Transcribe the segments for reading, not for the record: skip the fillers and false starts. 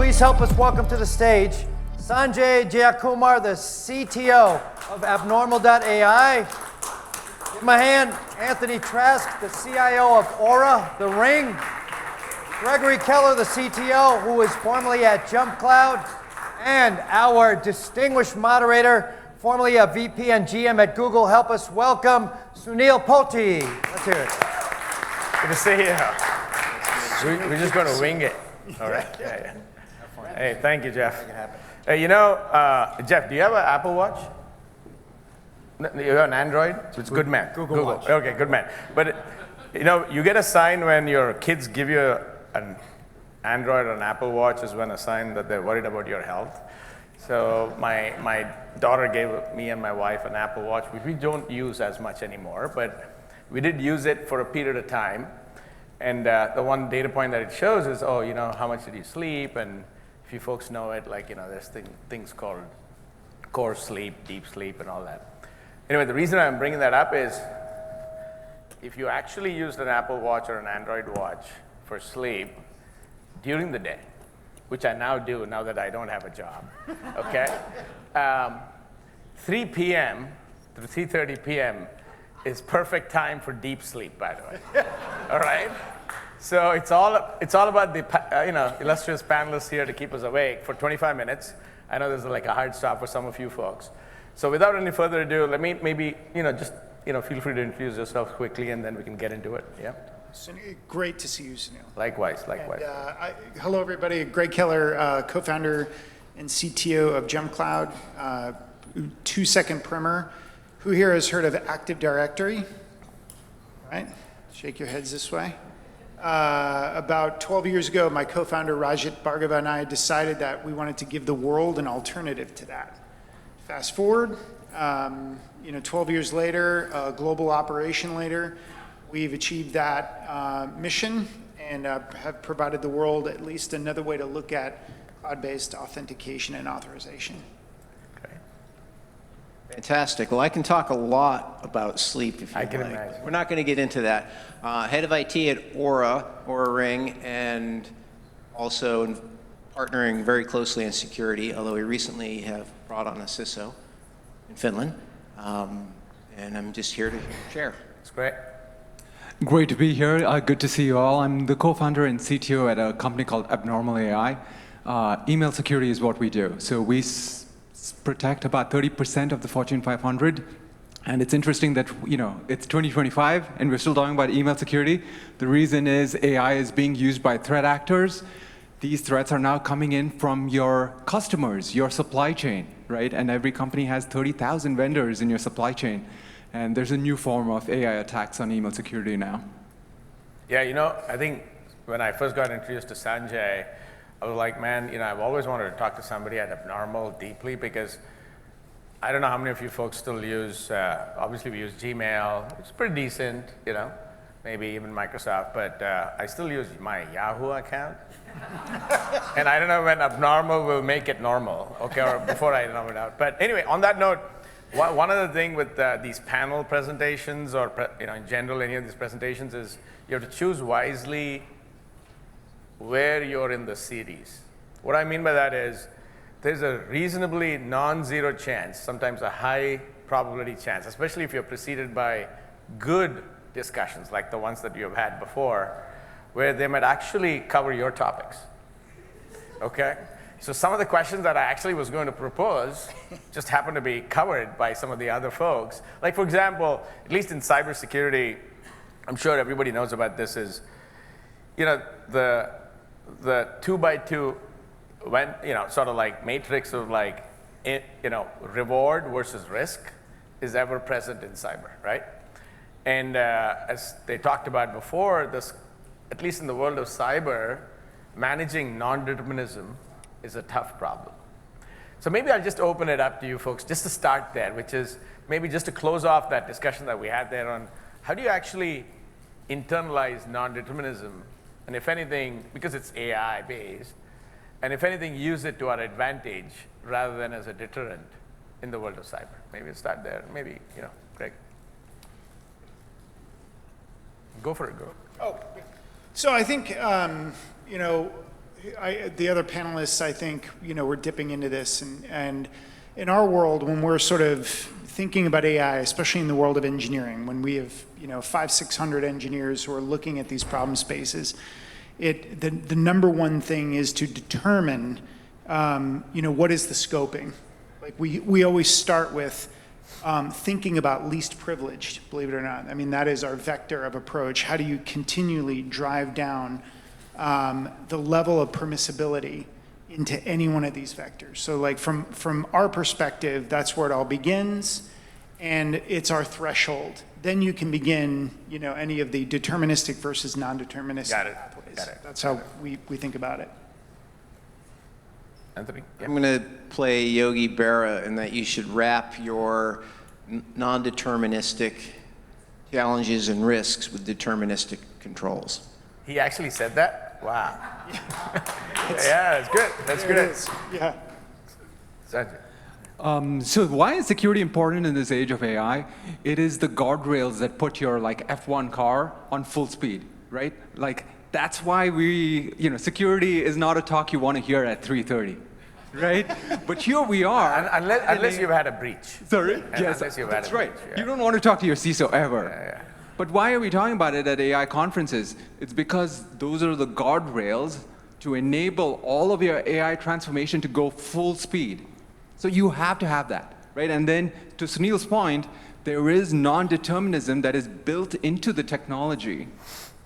please help us welcome to the stage Sanjay Jayakumar, the CTO of Abnormal.ai. Give him a hand. Anthony Trask, the CIO of Ōura, The Ring. Gregory Keller, the CTO, who was formerly at JumpCloud. And our distinguished moderator, formerly a VP and GM at Google. Help us welcome Sunil Poti. Let's hear it. Good to see you. We're just going to wing it. All right. Yeah. Hey, thank you, Jeff. Hey, Jeff, do you have an Apple Watch? No, you have an Android? So it's good man. Google Watch. Okay, good man. But you get a sign when your kids give you an Android or an Apple Watch is when a sign that they're worried about your health. So my daughter gave me and my wife an Apple Watch, which we don't use as much anymore, but we did use it for a period of time. And the one data point that it shows is, how much did you sleep? And if you folks know it, there's things called core sleep, deep sleep, and all that. Anyway, the reason I'm bringing that up is if you actually used an Apple Watch or an Android watch for sleep during the day, which I now do now that I don't have a job, okay? 3 p.m. to 3:30 p.m. is perfect time for deep sleep, by the way. All right? So it's all about the illustrious panelists here to keep us awake for 25 minutes. I know this is like a hard stop for some of you folks. So without any further ado, let me maybe feel free to introduce yourself quickly, and then we can get into it. Yeah. Sunil, great to see you, Sunil. Likewise. And, hello, everybody. Greg Keller, co-founder and CTO of JumpCloud. 2-second primer. Who here has heard of Active Directory? Right? Shake your heads this way. About 12 years ago, my co-founder Rajat Bhargava and I decided that we wanted to give the world an alternative to that. Fast forward, 12 years later, a global operation later, we've achieved that mission and have provided the world at least another way to look at cloud-based authentication and authorization. Fantastic. Well, I can talk a lot about sleep if you like. I can imagine. We're not going to get into that. Head of IT at Ōura Ring, and also partnering very closely in security, although we recently have brought on a CISO in Finland. And I'm just here to share. That's great. Great to be here. Good to see you all. I'm the co-founder and CTO at a company called Abnormal.ai. Email security is what we do. So we protect about 30% of the Fortune 500. And it's interesting that, it's 2025 and we're still talking about email security. The reason is AI is being used by threat actors. These threats are now coming in from your customers, your supply chain, right? And every company has 30,000 vendors in your supply chain. And there's a new form of AI attacks on email security now. Yeah, I think when I first got introduced to Sanjay, I was like, man, I've always wanted to talk to somebody at Abnormal deeply, because I don't know how many of you folks still use, obviously we use Gmail. It's pretty decent, maybe even Microsoft, but I still use my Yahoo account. And I don't know when Abnormal will make it normal, okay, or before I number it out. But anyway, on that note, one other thing with these panel presentations, or in general any of these presentations, is you have to choose wisely where you're in the series. What I mean by that is there's a reasonably non-zero chance, sometimes a high probability chance, especially if you're preceded by good discussions like the ones that you've had before, where they might actually cover your topics, okay? So some of the questions that I actually was going to propose just happen to be covered by some of the other folks. Like, for example, at least in cybersecurity, I'm sure everybody knows about this, is, the 2x2 when, sort of like matrix of reward versus risk is ever present in cyber, right? And as they talked about before, at least in the world of cyber, managing non-determinism is a tough problem. So maybe I'll just open it up to you folks just to start there, which is maybe just to close off that discussion that we had there on how do you actually internalize non-determinism, and if anything, because it's AI based, and if anything, use it to our advantage rather than as a deterrent in the world of cyber. Maybe we'll start there. Maybe, Greg. Go for it, go. So I think, The other panelists, I think, we're dipping into this, and in our world, when we're sort of thinking about AI, especially in the world of engineering, when we have 500-600 engineers who are looking at these problem spaces, the number one thing is to determine what is the scoping. Like we always start with thinking about least privileged, believe it or not. I mean, that is our vector of approach. How do you continually drive down the level of permissibility into any one of these vectors? So like from our perspective, that's where it all begins, and it's our threshold. Then you can begin, any of the deterministic versus non-deterministic pathways. Got it. That's how we think about it. Anthony? Yeah. I'm going to play Yogi Berra in that you should wrap your non-deterministic challenges and risks with deterministic controls. He actually said that? Wow. Yeah, that's good. That's There good. it is. Yeah. Sanjay. So why is security important in this age of AI? It is the guardrails that put your F1 car on full speed, right? That's why security is not a talk you want to hear at 3:30, right? But here we are. Unless you've had a breach. Sorry? Yes, Unless you've had that's a right. breach, yeah. You don't want to talk to your CISO ever. Yeah. But why are we talking about it at AI conferences? It's because those are the guardrails to enable all of your AI transformation to go full speed. So you have to have that, right? And then to Sunil's point, there is non-determinism that is built into the technology.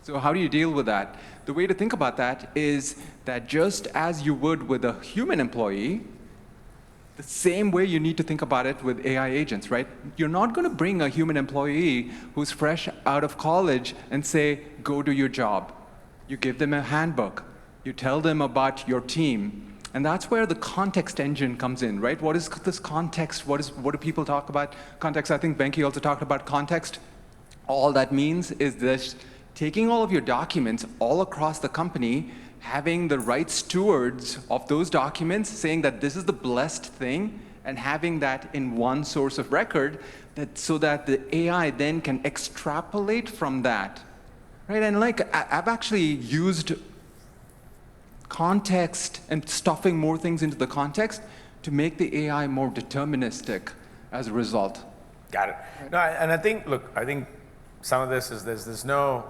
So how do you deal with that? The way to think about that is that just as you would with a human employee, the same way you need to think about it with AI agents, right? You're not going to bring a human employee who's fresh out of college and say, go do your job. You give them a handbook. You tell them about your team. And that's where the context engine comes in, right? What is this context? What do people talk about? Context, I think Benki also talked about context. All that means is this: taking all of your documents all across the company, having the right stewards of those documents, saying that this is the blessed thing, and having that in one source of record, so that the AI then can extrapolate from that, right? And I've actually used context and stuffing more things into the context to make the AI more deterministic as a result. Got it. No, and I think some of this is there's no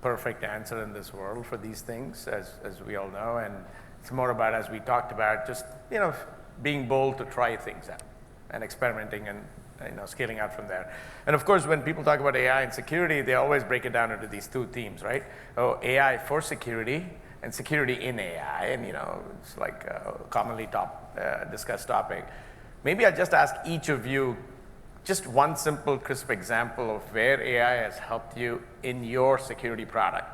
perfect answer in this world for these things, as we all know, and it's more about, as we talked about, just being bold to try things out and experimenting and scaling out from there. And of course, when people talk about AI and security, they always break it down into these two themes, right? AI for security and security in AI, and it's like a commonly discussed topic. Maybe I'll just ask each of you just one simple, crisp example of where AI has helped you in your security product.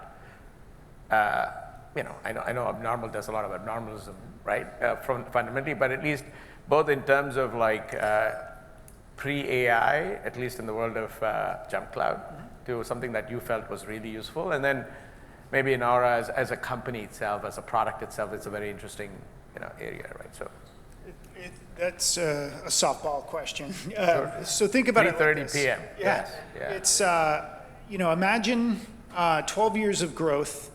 I know Abnormal does a lot of abnormalism, right? Fundamentally, but at least both in terms of pre-AI, at least in the world of JumpCloud, to something that you felt was really useful, and then maybe in Ōura as a company itself, as a product itself, it's a very interesting area, right? So. That's a softball question. Sure. So think about 3:30 p.m. Yeah. Yeah. It's, imagine 12 years of growth,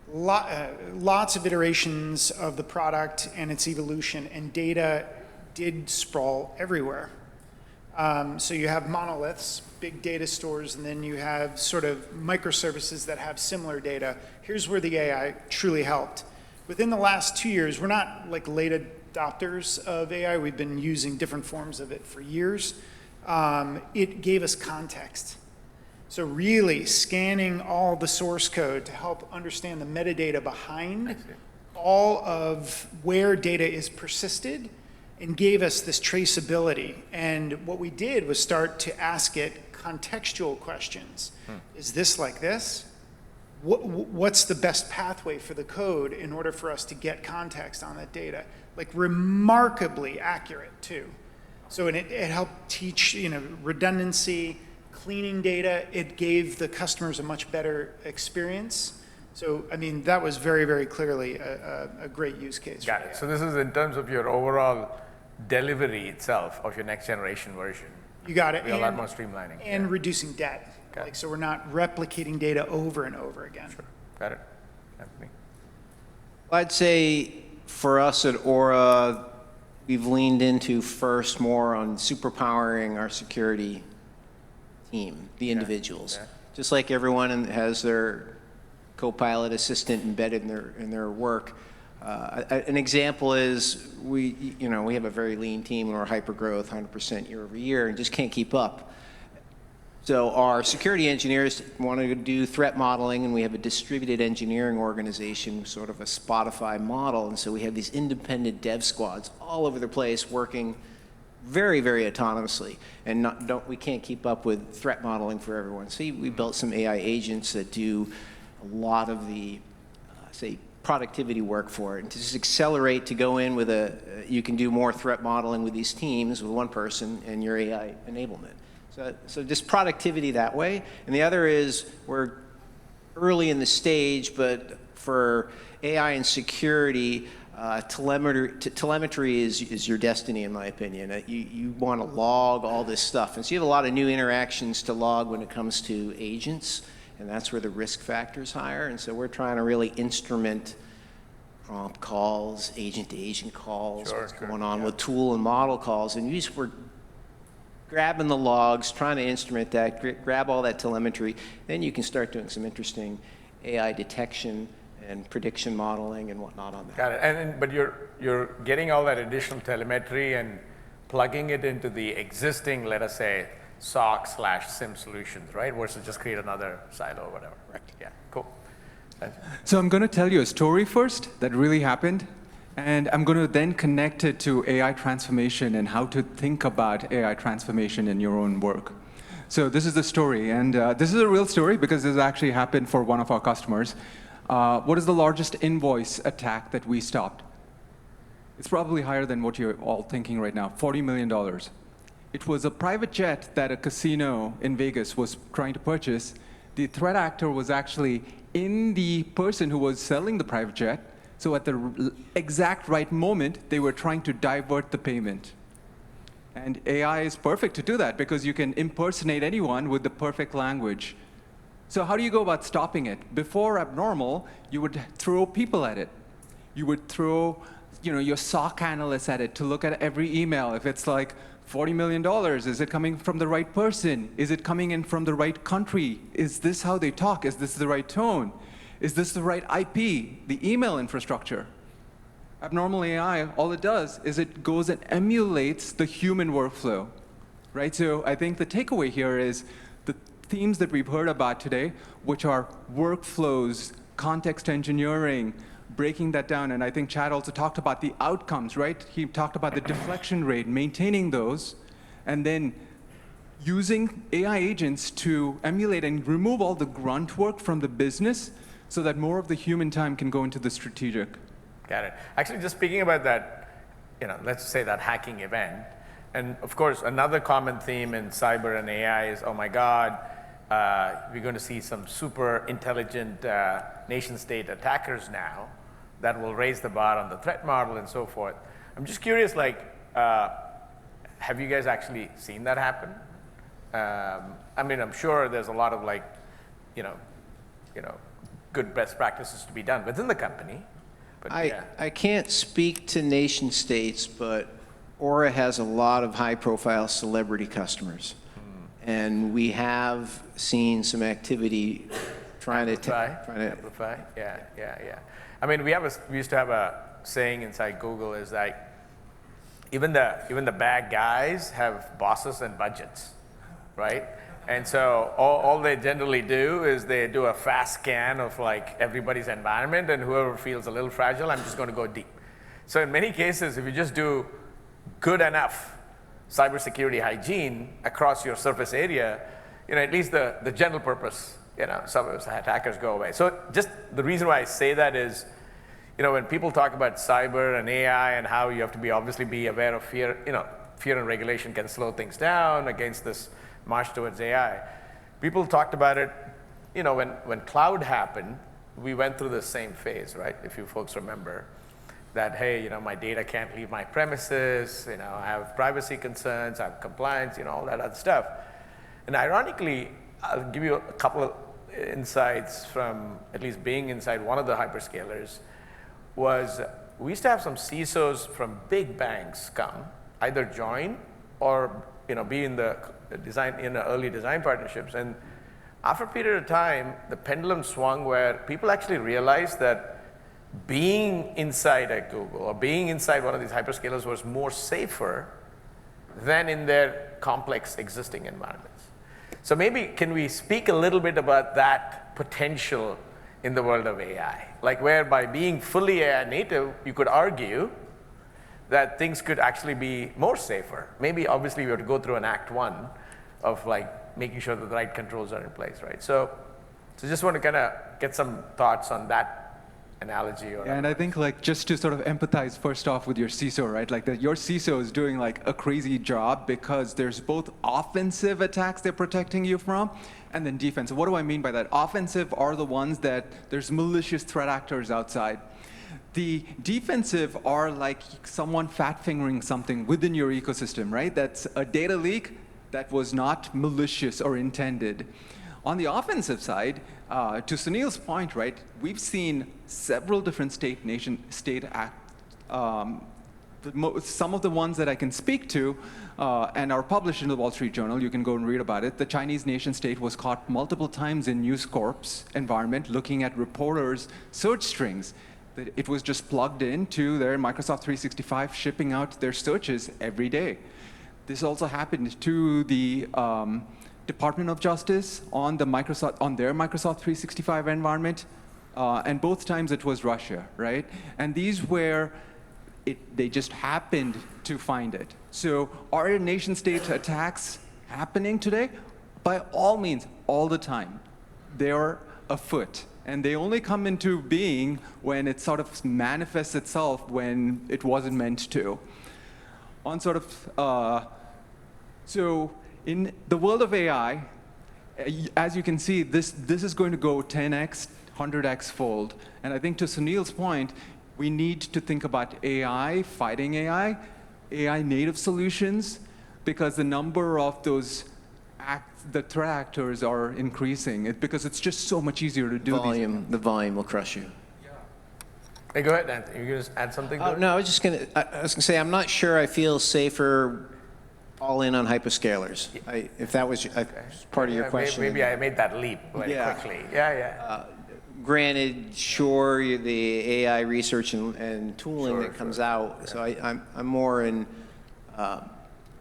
lots of iterations of the product and its evolution, and data did sprawl everywhere. So you have monoliths, big data stores, and then you have sort of microservices that have similar data. Here's where the AI truly helped. Within the last 2 years, we're not late adopters of AI. We've been using different forms of it for years. It gave us context. So really scanning all the source code to help understand the metadata behind all of where data is persisted, and gave us this traceability. And what we did was start to ask it contextual questions. Is this like this? What's the best pathway for the code in order for us to get context on that data? Remarkably accurate too. So it helped teach redundancy, cleaning data. It gave the customers a much better experience. So that was very, very clearly a great use case. Got it. So this is in terms of your overall delivery itself of your next generation version. You got it. A lot more streamlining. And reducing debt. So we're not replicating data over and over again. Sure. Got it. Anthony. I'd say for us at Ōura, we've leaned into first more on superpowering our security team, the individuals. Yeah. Just like everyone has their co-pilot assistant embedded in their work. An example is we have a very lean team and we're hyper-growth, 100% year over year, and just can't keep up. So our security engineers want to do threat modeling, and we have a distributed engineering organization, sort of a Spotify model, and so we have these independent dev squads all over the place working very, very autonomously, and we can't keep up with threat modeling for everyone. So we built some AI agents that do a lot of the, say, productivity work for it, and to just accelerate to go in with you can do more threat modeling with these teams with one person and your AI enablement. So just productivity that way. And the other is we're early in the stage, but for AI and security, telemetry is your destiny, in my opinion. You want to log all this stuff. And so you have a lot of new interactions to log when it comes to agents, and that's where the risk factor is higher. And so we're trying to really instrument prompt calls, agent-to-agent calls, what's going on with tool and model calls. And we're grabbing the logs, trying to instrument that, grab all that telemetry, then you can start doing some interesting AI detection and prediction modeling and whatnot on that. Got it. But you're getting all that additional telemetry and plugging it into the existing, let us say, SOC/SIM solutions, right? Versus just create another silo or whatever. Correct. Yeah, cool. So I'm going to tell you a story first that really happened. And I'm going to then connect it to AI transformation and how to think about AI transformation in your own work. So this is the story, and this is a real story because this actually happened for one of our customers. What is the largest invoice attack that we stopped? It's probably higher than what you're all thinking right now, $40 million. It was a private jet that a casino in Vegas was trying to purchase. The threat actor was actually in the person who was selling the private jet. So at the exact right moment, they were trying to divert the payment. And AI is perfect to do that because you can impersonate anyone with the perfect language. So how do you go about stopping it? Before Abnormal, you would throw people at it. You would throw your SOC analysts at it to look at every email. If it's like $40 million, is it coming from the right person? Is it coming in from the right country? Is this how they talk? Is this the right tone? Is this the right IP, the email infrastructure? Abnormal AI, all it does is it goes and emulates the human workflow, right? So I think the takeaway here is the themes that we've heard about today, which are workflows, context engineering, breaking that down. And I think Chad also talked about the outcomes, right? He talked about the deflection rate, maintaining those, and then using AI agents to emulate and remove all the grunt work from the business so that more of the human time can go into the strategic. Got it. Actually, just speaking about that, let's say that hacking event, and of course, another common theme in cyber and AI is, oh my God, we're going to see some super intelligent nation-state attackers now that will raise the bar on the threat model and so forth. I'm just curious, have you guys actually seen that happen? I mean, I'm sure there's a lot of good best practices to be done within the company. But I can't speak to nation states, but Ōura has a lot of high-profile celebrity customers. And we have seen some activity trying to amplify. Yeah. I mean, we used to have a saying inside Google is like, even the bad guys have bosses and budgets, right? And so all they generally do is they do a fast scan of everybody's environment, and whoever feels a little fragile, I'm just going to go deep. So in many cases, if you just do good enough cybersecurity hygiene across your surface area, at least the general purpose, some of those attackers go away. So just the reason why I say that is, when people talk about cyber and AI and how you have to obviously be aware of fear, fear and regulation can slow things down against this march towards AI. People talked about it, when cloud happened, we went through the same phase, right? If you folks remember that, hey, my data can't leave my premises, I have privacy concerns, I have compliance, all that other stuff. And ironically, I'll give you a couple of insights from at least being inside one of the hyperscalers. was we used to have some CISOs from big banks come, either join or be in the design in the early design partnerships. And after a period of time, the pendulum swung where people actually realized that being inside a Google or being inside one of these hyperscalers was more safer than in their complex existing environments. So maybe can we speak a little bit about that potential in the world of AI? Like where by being fully AI native, you could argue that things could actually be more safer. Maybe obviously we have to go through an act one of like making sure that the right controls are in place, right? So just want to kind of get some thoughts on that analogy. Or and I think like just to sort of empathize first off with your CISO, right? Like that your CISO is doing like a crazy job because there's both offensive attacks they're protecting you from and then defensive. What do I mean by that? Offensive are the ones that there's malicious threat actors outside. The defensive are like someone fat-fingering something within your ecosystem, right? That's a data leak that was not malicious or intended. On the offensive side, to Sunil's point, right, we've seen several different state act. Some of the ones that I can speak to and are published in the Wall Street Journal, you can go and read about it. The Chinese nation state was caught multiple times in News Corp's environment looking at reporters' search strings. It was just plugged into their Microsoft 365, shipping out their searches every day. This also happened to the Department of Justice on their Microsoft 365 environment, and both times it was Russia, right? And these were, they just happened to find it. So are nation-state attacks happening today? By all means, all the time. They're afoot. And they only come into being when it sort of manifests itself when it wasn't meant to. On sort of, so in the world of AI, as you can see, this is going to go 10x, 100x fold. And I think to Sunil's point, we need to think about AI, fighting AI, AI native solutions, because the number of those the threat actors are increasing because it's just so much easier to do The volume will crush you. Hey, go ahead, Anthony. You're going to add something to it? No, I was just going to say, I'm not sure I feel safer all in on hyperscalers. If that was part of your question. Maybe I made that leap very quickly. Yeah. Granted, sure, the AI research and tooling that comes out. Yeah. So I'm more in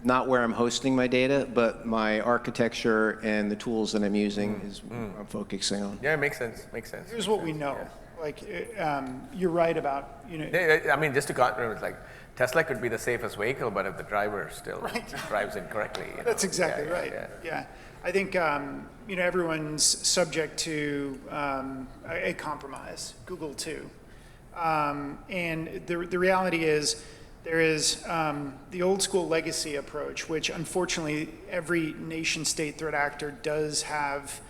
not where I'm hosting my data, but my architecture and the tools that I'm using is what I'm focusing on. Yeah, it makes sense. Makes sense. Here's what we know. Yeah. Like, you're right about, I mean, just to continue, it's like Tesla could be the safest vehicle, but if the driver still drives incorrectly. That's exactly right. Yeah. I think, everyone's subject to a compromise, Google too. And the reality is, there is the old school legacy approach, which unfortunately every nation state threat actor does have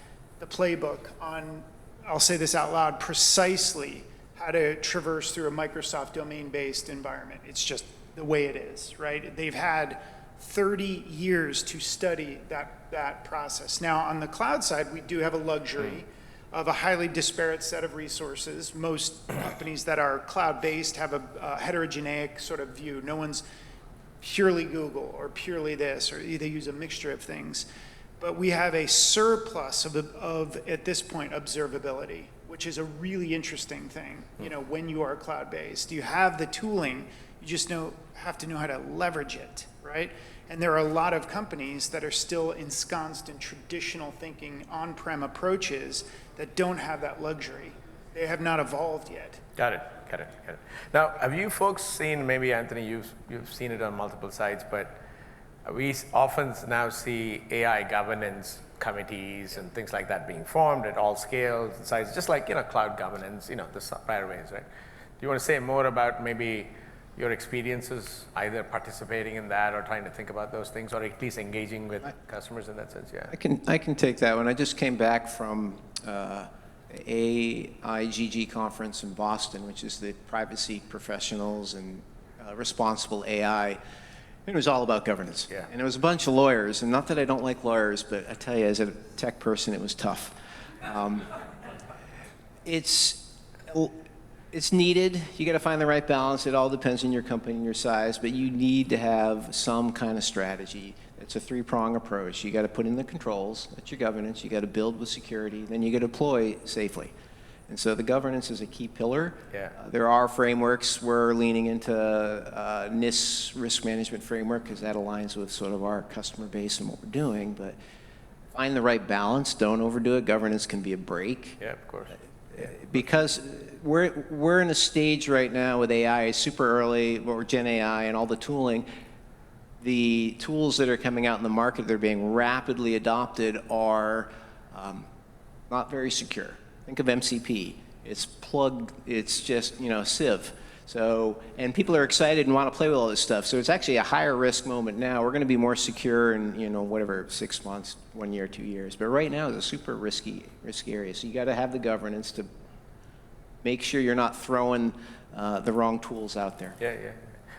the playbook on, I'll say this out loud, precisely how to traverse through a Microsoft domain-based environment. It's just the way it is, right? They've had 30 years to study that process. Now, on the cloud side, we do have a luxury of a highly disparate set of resources. Most companies that are cloud-based have a heterogeneous sort of view. No one's purely Google or purely this, or they use a mixture of things. But we have a surplus of at this point, observability, which is a really interesting thing, when you are cloud-based. You have the tooling, you just have to know how to leverage it, right? And there are a lot of companies that are still ensconced in traditional thinking on-prem approaches that don't have that luxury. They have not evolved yet. Got it. Now, have you folks seen, maybe Anthony, you've seen it on multiple sites, but we often now see AI governance committees and things like that being formed at all scales and sizes, just like, cloud governance, the prior ways, right? Do you want to say more about maybe your experiences either participating in that or trying to think about those things, or at least engaging with customers in that sense? Yeah. I can take that one. I just came back from AIGG conference in Boston, which is the privacy professionals and responsible AI. It was all about governance. Yeah. And it was a bunch of lawyers, and not that I don't like lawyers, but I tell you, as a tech person, it was tough. It's needed. You got to find the right balance. It all depends on your company and your size, but you need to have some kind of strategy. It's a three-prong approach. You got to put in the controls. That's your governance. You got to build with security. Then you got to deploy safely. And so the governance is a key pillar. Yeah. There are frameworks. We're leaning into NIST risk management framework because that aligns with sort of our customer base and what we're doing. But find the right balance. Don't overdo it. Governance can be a break. Yeah, of course. Because we're in a stage right now with AI, it's super early, or Gen AI and all the tooling. The tools that are coming out in the market that are being rapidly adopted are not very secure. Think of MCP. It's plugged, it's just, you know, sieve. So, and people are excited and want to play with all this stuff. So it's actually a higher risk moment now. We're going to be more secure in, you know, whatever, 6 months, 1 year, 2 years. But right now it's a super risky area. So you got to have the governance to make sure you're not throwing the wrong tools out there. Yeah, yeah.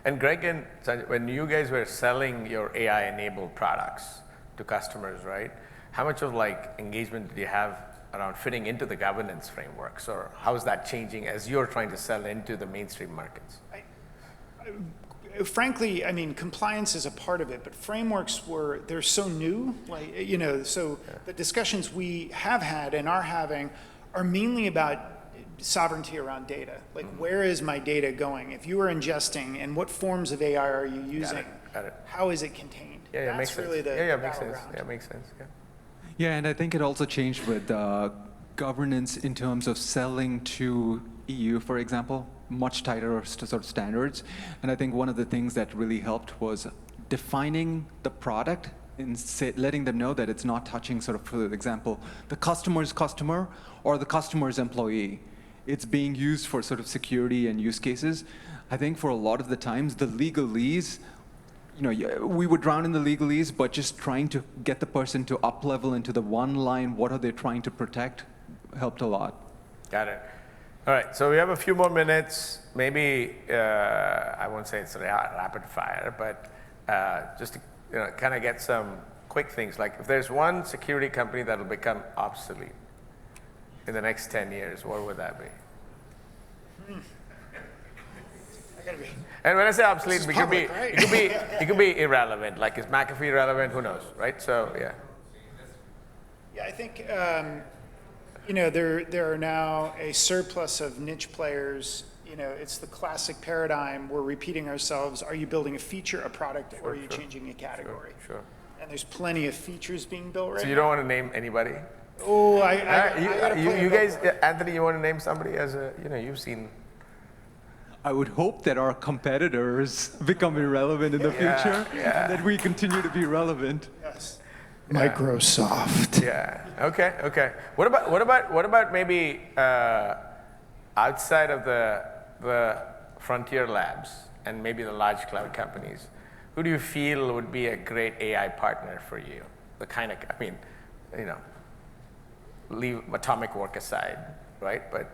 And Greg and Sanjay, when you guys were selling your AI-enabled products to customers, right? How much of like engagement did you have around fitting into the governance frameworks, or how is that changing as you're trying to sell into the mainstream markets? Frankly, I mean, compliance is a part of it, but frameworks they're so new, like, you know, so the discussions we have had and are having are mainly about sovereignty around data. Like, where is my data going? If you are ingesting, and what forms of AI are you using? Got it. How is it contained? Yeah, yeah, That's makes really sense. the Yeah, makes sense. battleground. Yeah, makes sense. Yeah. Yeah, and I think it also changed with governance in terms of selling to EU, for example, much tighter sort of standards. And I think one of the things that really helped was defining the product and letting them know that it's not touching, sort of, for example, the customer's customer or the customer's employee. It's being used for sort of security and use cases. I think for a lot of the times, the legalese, you know, we would drown in the legalese, but just trying to get the person to up-level into the one line, what are they trying to protect, helped a lot. Got it. All right, so we have a few more minutes. Maybe, I won't say it's rapid fire, but just to, you know, kind of get some quick things. Like, if there's one security company that will become obsolete in the next 10 years, what would that be? And when I say obsolete, it could be, right? it could be irrelevant. Like, is McAfee irrelevant? Who knows, right? So, yeah. Yeah, I think, you know, there are now a surplus of niche players. You know, it's the classic paradigm. We're repeating ourselves. Are you building a feature, a product, or are you changing a category? Sure. And there's plenty of features being built right now. So you don't want to name anybody? Oh, you guys, Anthony, you want to name somebody as a, you know, you've seen. I would hope that our competitors become irrelevant in the future, and that we continue to be relevant. Yes. Yeah. Microsoft. Yeah. Okay. Okay. What about maybe outside of the frontier labs and maybe the large cloud companies? Who do you feel would be a great AI partner for you? The kind of, I mean, you know, leave atomic work aside, right? But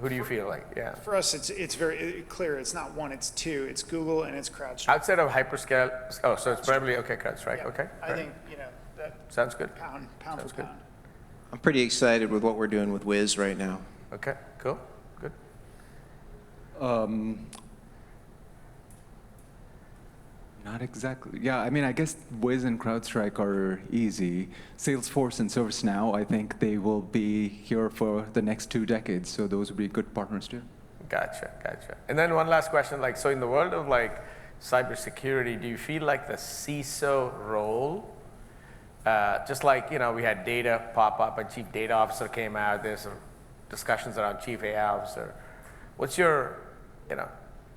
who do you feel like? Yeah. For us, it's very clear. It's not one, it's two. It's Google and it's CrowdStrike. Outside of hyperscale, oh, so it's probably, okay, CrowdStrike, Yeah, okay. I think, you know, that Sounds good. pound Sounds for good. pound. I'm pretty excited with what we're doing with Wiz right now. Okay, cool, good. Not exactly. Yeah, I mean, I guess Wiz and CrowdStrike are easy. Salesforce and ServiceNow, I think they will be here for the next 2 decades, so those would be good partners too. Gotcha, gotcha. And then one last question, like, so in the world of like cybersecurity, do you feel like the CISO role, just like, you know, we had data pop up and chief data officer came out, there's some discussions around chief AI officer. What's your, you know,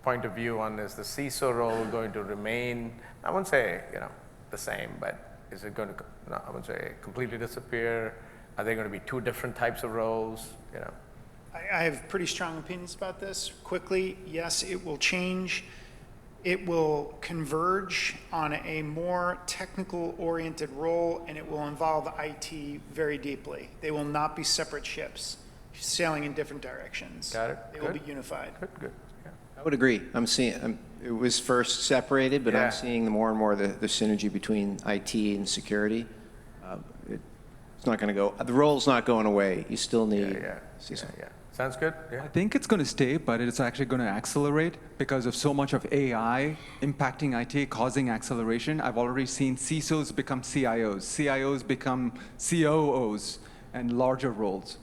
point of view on, is the CISO role going to remain, I wouldn't say, you know, the same, but is it going to, no, I wouldn't say completely disappear? Are there going to be 2 different types of roles, you know? I have pretty strong opinions about this. Quickly, yes, it will change. It will converge on a more technical-oriented role, and it will involve IT very deeply. They will not be separate ships sailing in different directions. Got it. They will be unified. Good, good. Yeah. I would agree. I'm seeing, it was first separated, but Yeah. I'm seeing more and more the synergy between IT and security. It's not going to go, the role's not going away. You still need CISO. Yeah. Sounds good? Yeah. I think it's going to stay, but it's actually going to accelerate because of so much of AI impacting IT, causing acceleration. I've already seen CISOs become CIOs, CIOs become COOs, and larger roles.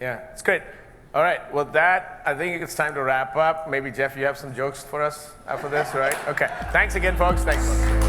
Yeah, it's great. All right, well that, I think it's time to wrap up. Maybe Jeff, you have some jokes for us after this, right? Okay, thanks again, folks. Thanks.